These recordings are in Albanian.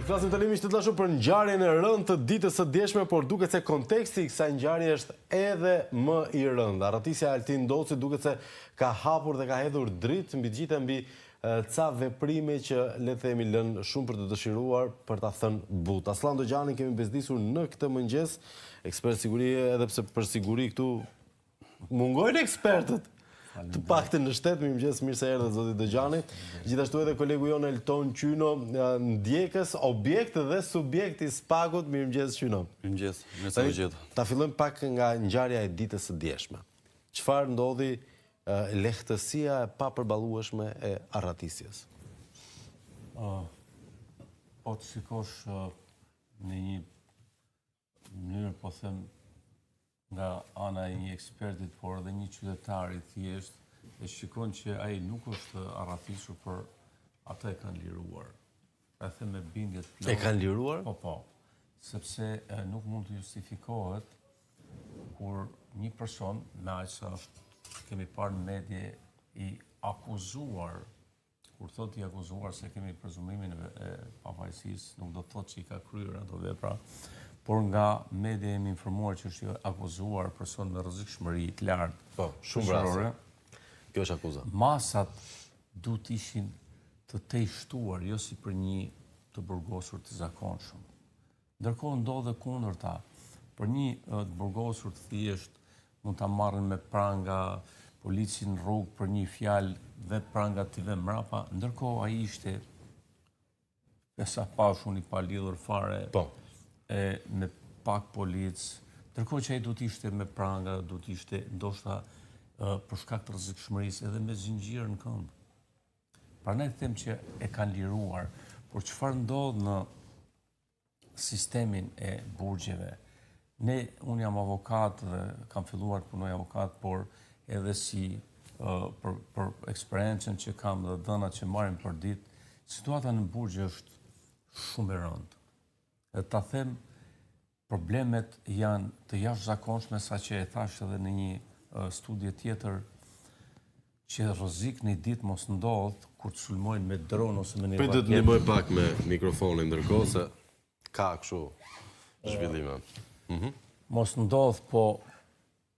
Flasim tani miq të dashur për ngjarjen e rëndë të ditës së djeshme, por duket se konteksti i kësaj ngjarje është edhe më i rëndë. Arratisja e Altin Doci duket se ka hapur dhe ka hedhur dritë mbi gjithë mbi ca veprime që le të themi lën shumë për të dëshiruar për ta thënë but. Aslan Dogjanin kemi bezdisur në këtë mëngjes, ekspert sigurie, edhe pse për siguri këtu mungojnë ekspertët. Të paktën në shtet, mirëmëngjes, mirë se erdhët zoti Dojani. Gjithashtu edhe kolegu jon Elton Qyno, ndjekës, objekt dhe subjekt i SPAK-ut, mirëmëngjes Qyno. Mirëmëngjes, mirë se u gjetë. Ta fillojmë pak nga ngjarja e ditës së djeshme. Çfarë ndodhi lehtësia e papërballueshme e arratisjes? Po të shikosh në një mënyrë, po them, nga ana e një ekspertit, por edhe një qytetari thjesht, e shikon që ai nuk është arratisur, por ata e kanë liruar. E them me bindje të plotë. E kanë liruar? Po, sepse nuk mund të justifikohet kur një person, me aq sa kemi parë në medje, i akuzuar, kur thot i akuzuar se kemi prezumimin e pafajësisë, nuk do të thotë që i ka kryer ato vepra, por nga media jemi informuar që është akuzuar person me rrezikshmëri të lartë. Po, shumë raste. Kjo është akuza. Masat duhet ishin të tejshtuar, jo si për një të burgosur të zakonshëm. Ndërkohë ndodhe kundërta. Për një të burgosur të thjesht mund ta marrin me pranga, policin në rrugë për një fjalë, vetë pranga t'i vë mrapa, ndërkohë ai ishte sa pash unë i palidhur fare. Po. Me pak polic, ndërkohë që ai duhet ishte me pranga, duhet ishte ndoshta për shkak të rrezikshmërisë edhe me zinxhir në këmbë. Prandaj them që e kanë liruar, por çfarë ndodh në sistemin e burgjeve? Unë jam avokat dhe kam filluar të punoj avokat, por edhe si për eksperiencën që kam dhe dhënat që marrim për ditë, situata në burgje është shumë e rëndë. Ta them, problemet janë të jashtëzakonshme, saqë e thash edhe në një studie tjetër që rrezik në ditë mos ndodh kur të sulmojnë me dron ose me një raketë. Pritet ndihmoj pak me mikrofonin ndërkohë se ka kështu zhvillime. Mos ndodh, po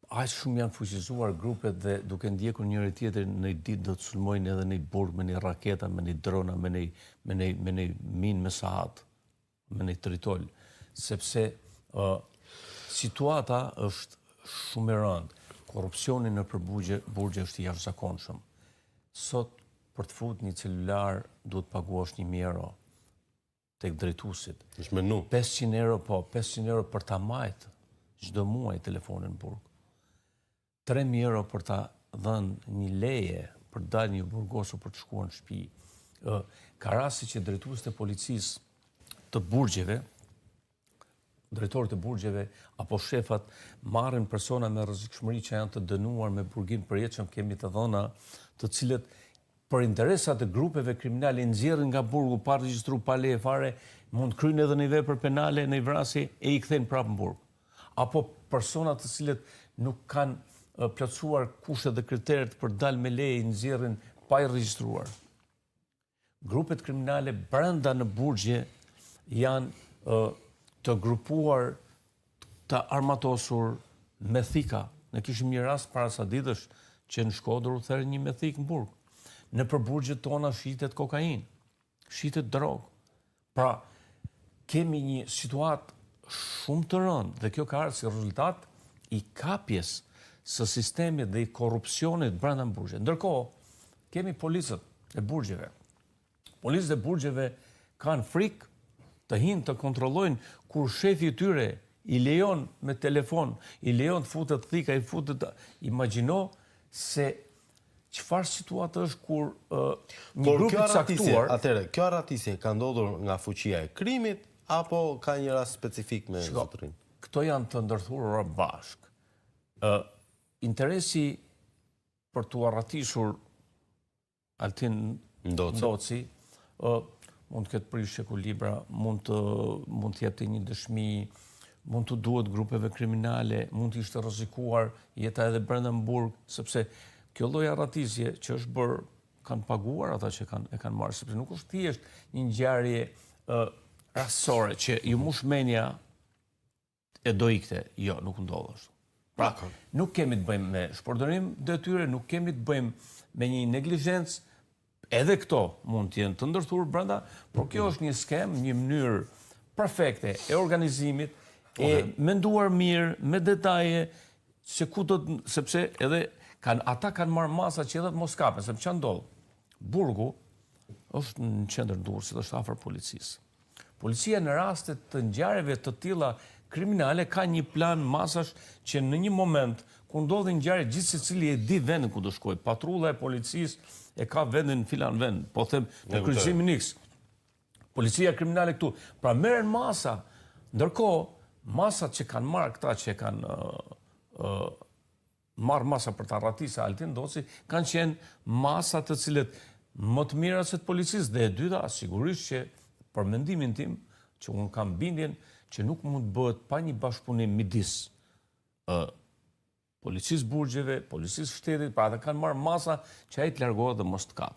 aq shumë janë fuqizuar grupet dhe duke ndjekur njëri tjetrin në një ditë do të sulmojnë edhe në një burg me një raketa, me një drona, me një minë me sahat, me një tritol, sepse situata është shumë e rëndë. Korrupsioni në burgje është i jashtëzakonshëm. Sot, për të futur një celular, duhet paguash 1.000 euro tek drejtuesit. Është menu. 500 euro, po, 500 euro për ta majtë çdo muaj telefonin në burg. 3.000 euro për ta dhënë një leje për të dalë një burgosur për të shkuar në shtëpi. Ka raste që drejtuesit e policisë të burgjeve, drejtorët e burgjeve apo shefat marrin persona me rrezikshmëri që janë të dënuar me burgim përjetshëm, kemi të dhëna, të cilët për interesat e grupeve kriminale nxjerrin nga burgu pa regjistruar, pa leje fare, mund kryejnë edhe një vepër penale, një vrasje e i kthejnë prapë në burg. Apo persona të cilët nuk kanë plotësuar kushtet dhe kriteret për të dalë me leje, nxjerrin pa i regjistruar. Grupet kriminale brenda në burgje janë të grupuar, të armatosur me thika. Ne kishim një rast para sa ditësh që në Shkodër u therë një me thik në burg. Në përburgjet tona shitet kokainë, shitet drogë. Pra, kemi një situatë shumë të rëndë dhe kjo ka ardhur si rezultat i kapjes së sistemit dhe i korrupsionit brenda burgjeve. Ndërkohë, kemi policët e burgjeve. Policët e burgjeve kanë frikë të hinë të kontrollojnë kur shefi i tyre i lejon me telefon, i lejon të futet thika, i futet, imagjino se çfarë situatë është kur një grup i caktuar. Atëherë, kjo arratisje ka ndodhur nga fuqia e krimit apo ka një rast specifik me zotrin? Këto janë të ndërthurura bashk. Interesi për t'u arratisur Altin Doci mund të ketë prish ekuilibra, mund të jepte një dëshmi, mund të duhet grupeve kriminale, mund të ishte rrezikuar jeta edhe brenda në burg, sepse kjo lloj arratisje që është bërë kanë paguar ata që e kanë marrë, sepse nuk është thjesht një ngjarje rastësore që ju mush menja e do ikte, jo, nuk ndodh ashtu. Pra, nuk kemi të bëjmë me shpërdorim detyre, nuk kemi të bëjmë me një neglizhencë, edhe këto mund të jenë të ndërthurë brenda, por kjo është një skem, një mënyrë perfekte e organizimit, e menduar mirë, me detaje, se ku do të, sepse edhe ata kanë marrë masa që edhe të mos kapen, sepse që ndodhë. Burgu është në qendër Durrësit, është afër policisë. Policia në rastet të ngjarjeve të tilla kriminale ka një plan masash që në një moment ku ndodhin ngjarje gjithë secili e di vendin ku do shkojë. Patrulla e policisë e ka vendin filan vend, po them në kryqëzimin X. Policia kriminale këtu. Pra merren masa, ndërkohë masat që kanë marrë këta që kanë marrë masa për të arratisë Altin Doci, kanë qenë masa të cilët më të mira se të policisë, dhe e dyta, sigurisht që për mendimin tim, që unë kam bindjen që nuk mund bëhet pa një bashkëpunim midis policisë burgjeve, policisë shtetit, pra ata kanë marrë masa që ai të largohet dhe mos të kapë.